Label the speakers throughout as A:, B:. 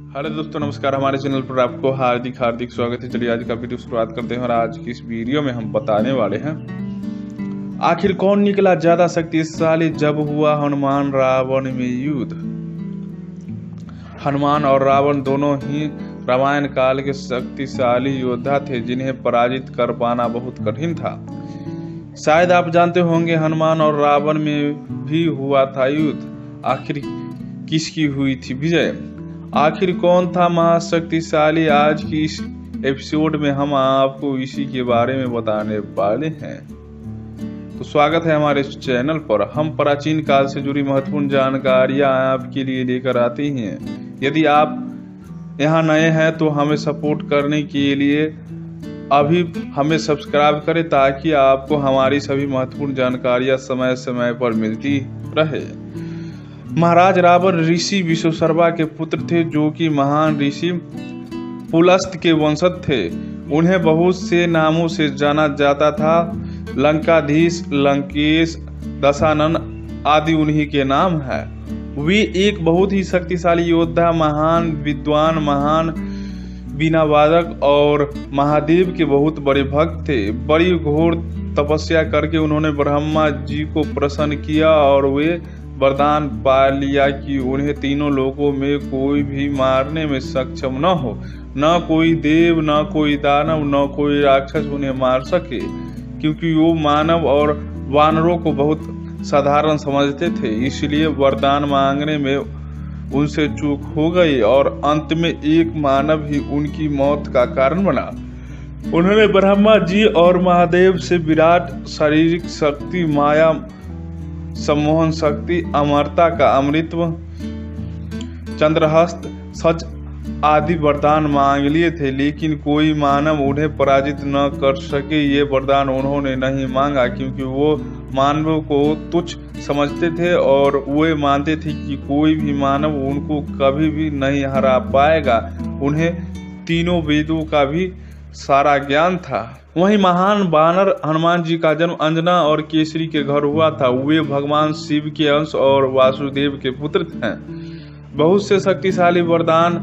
A: Hello दोस्तों, नमस्कार। हमारे चैनल पर आपको हार्दिक स्वागत है। चलिए आज का वीडियो शुरुआत करते हैं और आज की इस वीडियो में हम बताने वाले हैं आखिर कौन निकला ज्यादा शक्तिशाली जब हुआ हनुमान रावण में युद्ध। हनुमान और रावण दोनों ही रामायण काल के शक्तिशाली योद्धा थे जिन्हें पराजित कर पाना बहुत कठिन था। शायद आप जानते होंगे हनुमान और रावण में भी हुआ था युद्ध। आखिर किसकी हुई थी विजय? आखिर कौन था महाशक्तिशाली? आज की इस एपिसोड में हम आपको इसी के बारे में बताने वाले हैं। तो स्वागत है हमारे इस चैनल पर। हम प्राचीन काल से जुड़ी महत्वपूर्ण जानकारियां आपके लिए लेकर आते हैं। यदि आप यहाँ नए हैं तो हमें सपोर्ट करने के लिए अभी हमें सब्सक्राइब करें ताकि आपको हमारी सभी महत्वपूर्ण जानकारियां समय समय पर मिलती रहे। महाराज रावण ऋषि विश्वशर्मा के पुत्र थे जो कि महान ऋषि पुलस्त के वंशज थे। उन्हें बहुत से नामों से जाना जाता था। लंकाधीश, लंकेश, दशानन आदि उन्हीं के नाम है। वे एक बहुत ही शक्तिशाली योद्धा, महान विद्वान, महान वीणावादक और महादेव के बहुत बड़े भक्त थे। बड़ी घोर तपस्या करके उन्होंने ब्रह्मा जी को प्रसन्न किया और वे वरदान पा लिया कि उन्हें तीनों लोकों में कोई भी मारने में सक्षम न हो। न कोई देव, न कोई दानव, न कोई राक्षस उन्हें मार सके, क्योंकि वो मानव और वानरों को बहुत साधारण समझते थे। इसलिए वरदान मांगने में उनसे चूक हो गई और अंत में एक मानव ही उनकी मौत का कारण बना। उन्होंने ब्रह्मा जी और महादेव से विराट शारीरिक शक्ति, माया सम्मोहन शक्ति, अमरता का अमृतत्व, चंद्रहस्त, सच आदि वरदान मांग लिए थे, लेकिन कोई मानव उन्हें पराजित न कर सके। ये वरदान उन्होंने नहीं मांगा क्योंकि वो मानव को तुच्छ समझते थे और वे मानते थे कि कोई भी मानव उनको कभी भी नहीं हरा पाएगा। उन्हें तीनों वेदों का भी सारा ज्ञान था। वहीं महान वानर हनुमान जी का जन्म अंजना और केसरी के घर हुआ था। वे भगवान शिव के अंश और वासुदेव के पुत्र हैं। बहुत से शक्तिशाली वरदान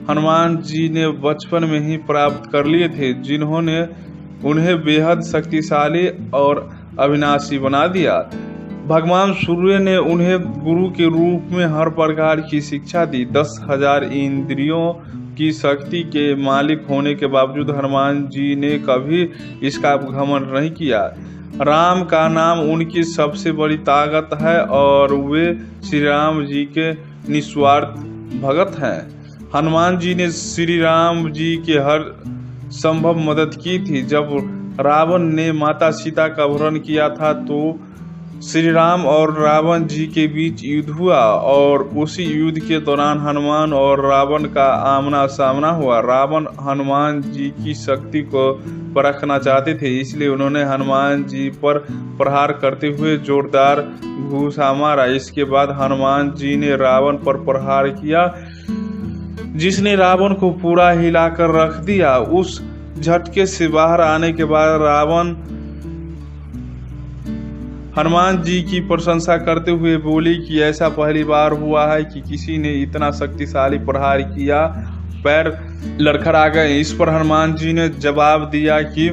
A: हनुमान जी ने बचपन में ही प्राप्त कर लिए थे, जिन्होंने उन्हें बेहद शक्तिशाली और अविनाशी बना दिया। भगवान सूर्य ने उन्हें गुरु के रूप में हर प्रकार की शिक्षा दी। 10,000 इंद्रियों की शक्ति के मालिक होने के बावजूद हनुमान जी ने कभी इसका घमंड नहीं किया। राम का नाम उनकी सबसे बड़ी ताकत है और वे श्री राम जी के निस्वार्थ भगत हैं। हनुमान जी ने श्री राम जी के हर संभव मदद की थी। जब रावण ने माता सीता का अपहरण किया था तो श्री राम और रावण जी के बीच युद्ध हुआ और उसी युद्ध के दौरान हनुमान और रावण का आमना सामना हुआ। रावण हनुमान जी की शक्ति को परखना चाहते थे, इसलिए उन्होंने हनुमान जी पर प्रहार करते हुए जोरदार घूंसा मारा। इसके बाद हनुमान जी ने रावण पर प्रहार किया, जिसने रावण को पूरा हिलाकर रख दिया। उस झटके से बाहर आने के बाद रावण हनुमान जी की प्रशंसा करते हुए बोली कि ऐसा पहली बार हुआ है कि किसी ने इतना शक्तिशाली प्रहार किया। पैर लड़खड़ा गए। इस पर हनुमान जी ने जवाब दिया कि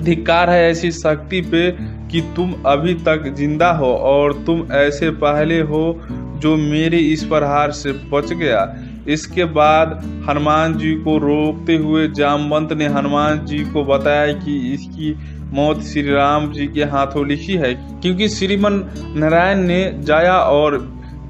A: धिक्कार है ऐसी शक्ति पे कि तुम अभी तक जिंदा हो और तुम ऐसे पहले हो जो मेरे इस प्रहार से बच गया। इसके बाद हनुमान जी को रोकते हुए जामवंत ने हनुमान जी को बताया कि इसकी मौत श्री राम जी के हाथों लिखी है, क्योंकि श्रीमन नारायण ने जाया और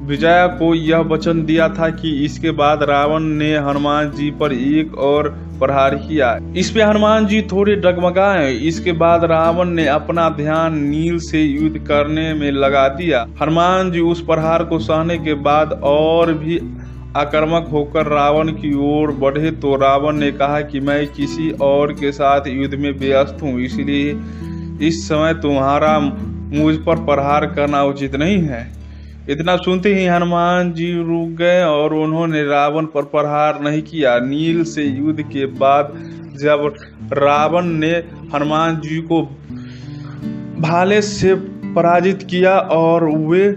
A: विजया को यह वचन दिया था कि इसके बाद रावण ने हनुमान जी पर एक और प्रहार किया। इस पे हनुमान जी थोड़े डगमगाए। इसके बाद रावण ने अपना ध्यान नील से युद्ध करने में लगा दिया। हनुमान जी उस प्रहार को सहने के बाद और भी आक्रामक होकर रावण की ओर बढ़े तो रावण ने कहा कि मैं किसी और के साथ युद्ध में व्यस्त हूँ, इसलिए इस समय तुम्हारा मुझ पर प्रहार करना उचित नहीं है। इतना सुनते ही हनुमान जी रुक गए और उन्होंने रावण पर प्रहार नहीं किया। नील से युद्ध के बाद जब रावण ने हनुमान जी को भाले से पराजित किया और वे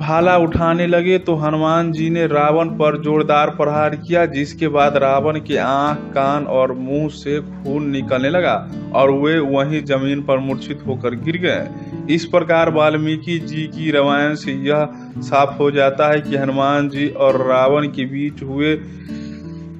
A: भाला उठाने लगे तो हनुमान जी ने रावण पर जोरदार प्रहार किया, जिसके बाद रावण के आंख, कान और मुंह से खून निकलने लगा और वे वहीं जमीन पर मूर्छित होकर गिर गए। इस प्रकार वाल्मीकि जी की रामायण से यह साफ हो जाता है कि हनुमान जी और रावण के बीच हुए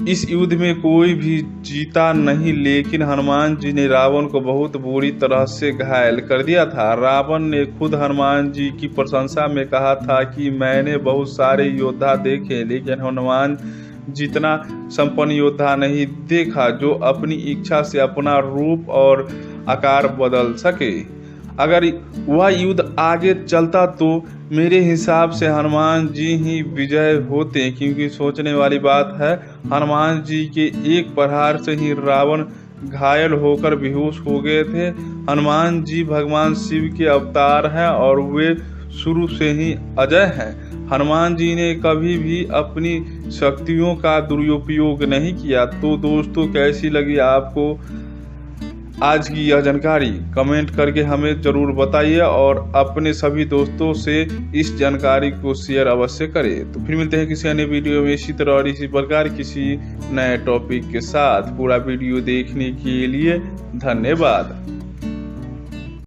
A: इस युद्ध में कोई भी जीता नहीं, लेकिन हनुमान जी ने रावण को बहुत बुरी तरह से घायल कर दिया था। रावण ने खुद हनुमान जी की प्रशंसा में कहा था कि मैंने बहुत सारे योद्धा देखे, लेकिन हनुमान जितना संपन्न योद्धा नहीं देखा जो अपनी इच्छा से अपना रूप और आकार बदल सके। अगर वह युद्ध आगे चलता तो मेरे हिसाब से हनुमान जी ही विजय होते, क्योंकि सोचने वाली बात है हनुमान जी के एक प्रहार से ही रावण घायल होकर बेहोश हो गए थे। हनुमान जी भगवान शिव के अवतार हैं और वे शुरू से ही अजय हैं। हनुमान जी ने कभी भी अपनी शक्तियों का दुरुपयोग नहीं किया। तो दोस्तों, कैसी लगी आपको आज की यह जानकारी? कमेंट करके हमें जरूर बताइए और अपने सभी दोस्तों से इस जानकारी को शेयर अवश्य करें। तो फिर मिलते हैं किसी अन्य वीडियो में इसी तरह और इसी प्रकार किसी नए टॉपिक के साथ। पूरा वीडियो देखने के लिए धन्यवाद।